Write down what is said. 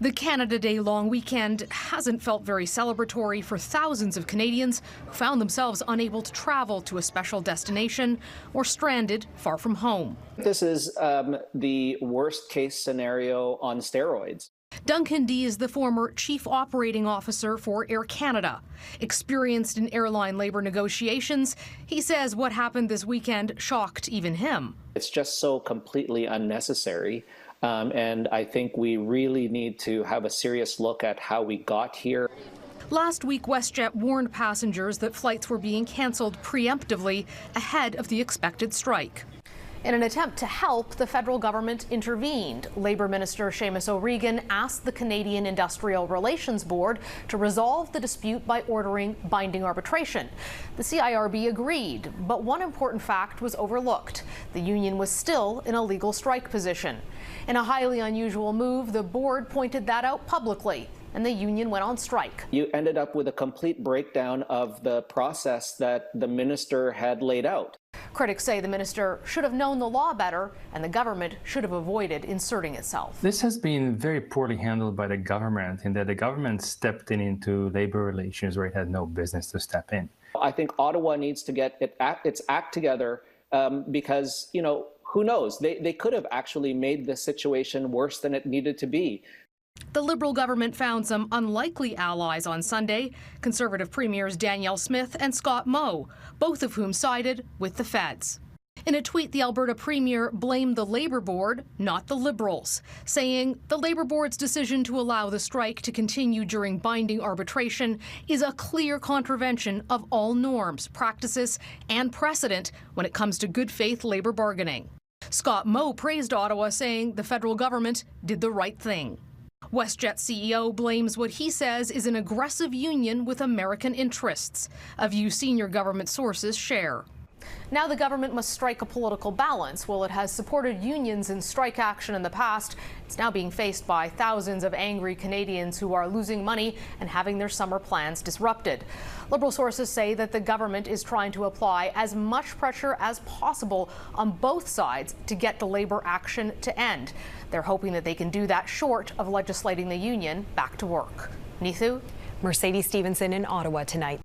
The Canada Day long weekend hasn't felt very celebratory for thousands of Canadians who found themselves unable to travel to a special destination or stranded far from home. This is the worst case scenario on steroids. Duncan Dee is the former chief operating officer for Air Canada. Experienced in airline labor negotiations, he says what happened this weekend shocked even him. It's just so completely unnecessary. And I think we really need to have a serious look at how we got here. Last week, WestJet warned passengers that flights were being cancelled preemptively ahead of the expected strike. In an attempt to help, the federal government intervened. Labour Minister Seamus O'Regan asked the Canadian Industrial Relations Board to resolve the dispute by ordering binding arbitration. The CIRB agreed, but one important fact was overlooked. The union was still in a legal strike position. In a highly unusual move, the board pointed that out publicly, and the union went on strike. You ended up with a complete breakdown of the process that the minister had laid out. Critics say the minister should have known the law better, and the government should have avoided inserting itself. This has been very poorly handled by the government, in that the government stepped into labor relations where it had no business to step in. I think Ottawa needs to get its act together because, you know, who knows? They could have actually made the situation worse than it needed to be. The Liberal government found some unlikely allies on Sunday, Conservative Premiers Danielle Smith and Scott Moe, both of whom sided with the feds. In a tweet, the Alberta Premier blamed the Labour Board, not the Liberals, saying the Labour Board's decision to allow the strike to continue during binding arbitration is a clear contravention of all norms, practices and precedent when it comes to good faith labour bargaining. Scott Moe praised Ottawa, saying the federal government did the right thing. WestJet CEO blames what he says is an aggressive union with American interests, a view senior government sources share. Now the government must strike a political balance. While it has supported unions in strike action in the past, it's now being faced by thousands of angry Canadians who are losing money and having their summer plans disrupted. Liberal sources say that the government is trying to apply as much pressure as possible on both sides to get the labor action to end. They're hoping that they can do that short of legislating the union back to work. Neithu? Mercedes Stevenson in Ottawa tonight.